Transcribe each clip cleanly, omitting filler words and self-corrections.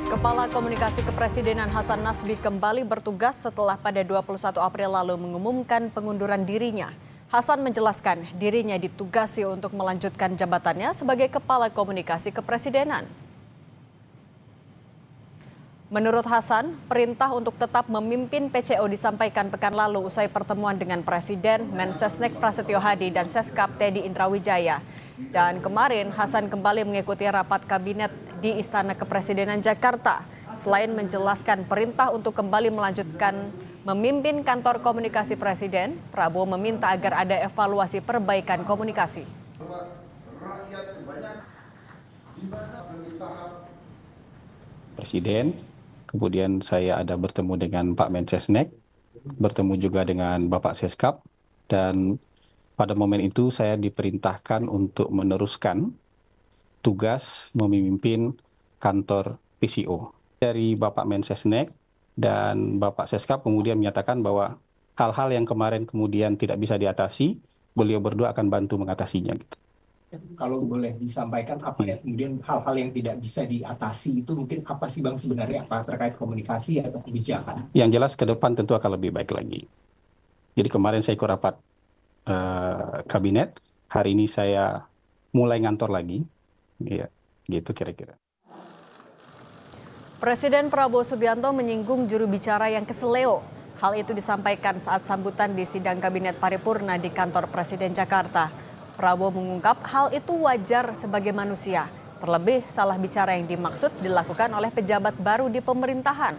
Kepala Komunikasi Kepresidenan Hasan Nasbi kembali bertugas setelah pada 21 April lalu mengumumkan pengunduran dirinya. Hasan menjelaskan dirinya ditugasi untuk melanjutkan jabatannya sebagai Kepala Komunikasi Kepresidenan. Menurut Hasan, perintah untuk tetap memimpin PCO disampaikan pekan lalu usai pertemuan dengan Presiden, Mensesnek Prasetyo Hadi dan Seskap Teddy Indrawijaya. Dan kemarin Hasan kembali mengikuti rapat kabinet di Istana Kepresidenan Jakarta. Selain menjelaskan perintah untuk kembali melanjutkan memimpin kantor komunikasi Presiden, Prabowo meminta agar ada evaluasi perbaikan komunikasi. Presiden, kemudian saya ada bertemu dengan Pak Mensesnek, bertemu juga dengan Bapak Seskap, dan pada momen itu saya diperintahkan untuk meneruskan tugas memimpin kantor PCO. Dari Bapak Mensesnek dan Bapak Seskap kemudian menyatakan bahwa hal-hal yang kemarin kemudian tidak bisa diatasi, beliau berdua akan bantu mengatasinya. Kalau boleh disampaikan apa ya kemudian hal-hal yang tidak bisa diatasi itu mungkin apa sih Bang sebenarnya, apa terkait komunikasi atau kebijakan? Yang jelas ke depan tentu akan lebih baik lagi. Jadi kemarin saya ikut rapat kabinet, hari ini saya mulai ngantor lagi, ya gitu kira-kira. Presiden Prabowo Subianto menyinggung juru bicara yang keseleo. Hal itu disampaikan saat sambutan di sidang kabinet paripurna di kantor Presiden Jakarta. Prabowo mengungkap hal itu wajar sebagai manusia. Terlebih salah bicara yang dimaksud dilakukan oleh pejabat baru di pemerintahan.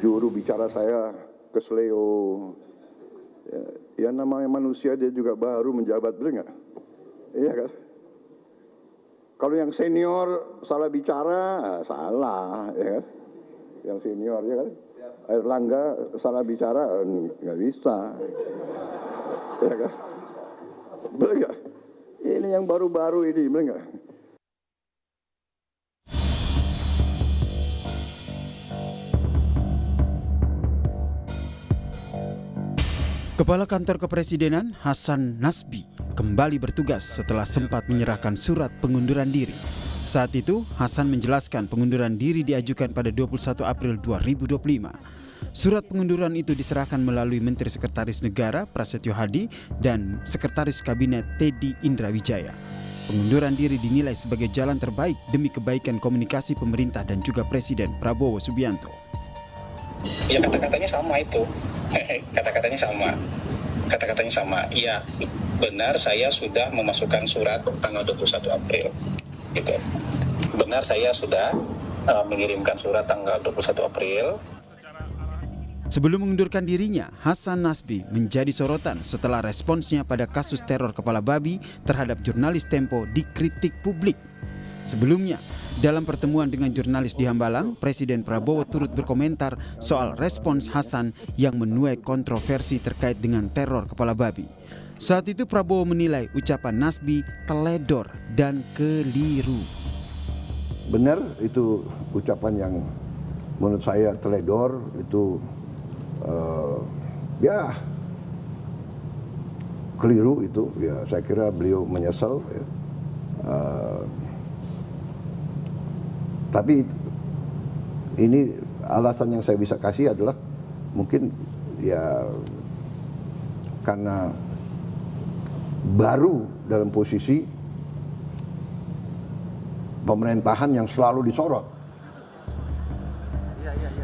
Juru bicara saya kesleo. Ya namanya manusia, dia juga baru menjabat, betul nggak? Iya kan? Kalau yang senior salah bicara, salah, ya kan? Yang senior, ya kan? Airlangga salah bicara, nggak bisa. Ya kan? Betul nggak? Ini yang baru-baru ini, betul nggak? Kepala Kantor Kepresidenan Hasan Nasbi kembali bertugas setelah sempat menyerahkan surat pengunduran diri. Saat itu, Hasan menjelaskan pengunduran diri diajukan pada 21 April 2025. Surat pengunduran itu diserahkan melalui Menteri Sekretaris Negara Prasetyo Hadi dan Sekretaris Kabinet Teddy Indrawijaya. Pengunduran diri dinilai sebagai jalan terbaik demi kebaikan komunikasi pemerintah dan juga Presiden Prabowo Subianto. Ya kata-katanya sama itu, kata-katanya sama. Iya benar saya sudah memasukkan surat tanggal 21 April, gitu. Benar saya sudah mengirimkan surat tanggal 21 April. Sebelum mengundurkan dirinya, Hasan Nasbi menjadi sorotan setelah responsnya pada kasus teror kepala babi terhadap jurnalis Tempo dikritik publik. Sebelumnya, dalam pertemuan dengan jurnalis di Hambalang, Presiden Prabowo turut berkomentar soal respons Hasan yang menuai kontroversi terkait dengan teror kepala babi. Saat itu Prabowo menilai ucapan Nasbi teledor dan keliru. Benar, itu ucapan yang menurut saya teledor, itu ya keliru itu. Ya saya kira beliau menyesal. Ya. Tapi ini alasan yang saya bisa kasih adalah mungkin ya karena baru dalam posisi pemerintahan yang selalu disorot.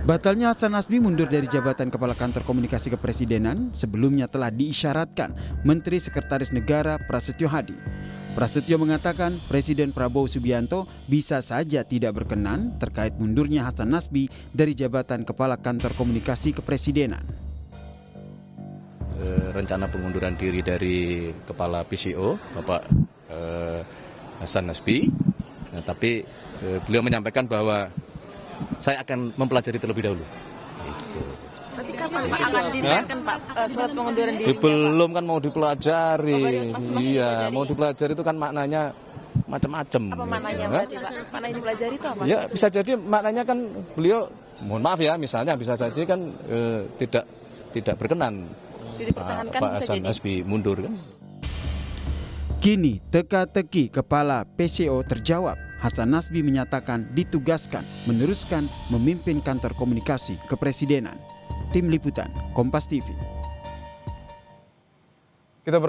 Batalnya Hasan Nasbi mundur dari jabatan Kepala Kantor Komunikasi Kepresidenan sebelumnya telah diisyaratkan Menteri Sekretaris Negara Prasetyo Hadi. Prasetyo mengatakan Presiden Prabowo Subianto bisa saja tidak berkenan terkait mundurnya Hasan Nasbi dari jabatan Kepala Kantor Komunikasi Kepresidenan. Rencana pengunduran diri dari Kepala PCO, Bapak Hasan Nasbi, tapi beliau menyampaikan bahwa saya akan mempelajari terlebih dahulu. Berarti kapan Pak akan dinaikkan Pak surat pengunduran diri? Belum kan mau dipelajari. Iya, mau dipelajari itu kan maknanya macam-macam. Apa maknanya berarti Pak? Makna yang dipelajari itu apa? Ya bisa jadi maknanya kan beliau, mohon maaf ya, misalnya bisa jadi kan tidak berkenan Dipertahankan Pak bisa Hasan jadi. Nasbi mundur kan. Kini teka-teki Kepala PCO terjawab. Hasan Nasbi menyatakan ditugaskan meneruskan memimpin kantor komunikasi kepresidenan. Tim Liputan, Kompas TV. Kita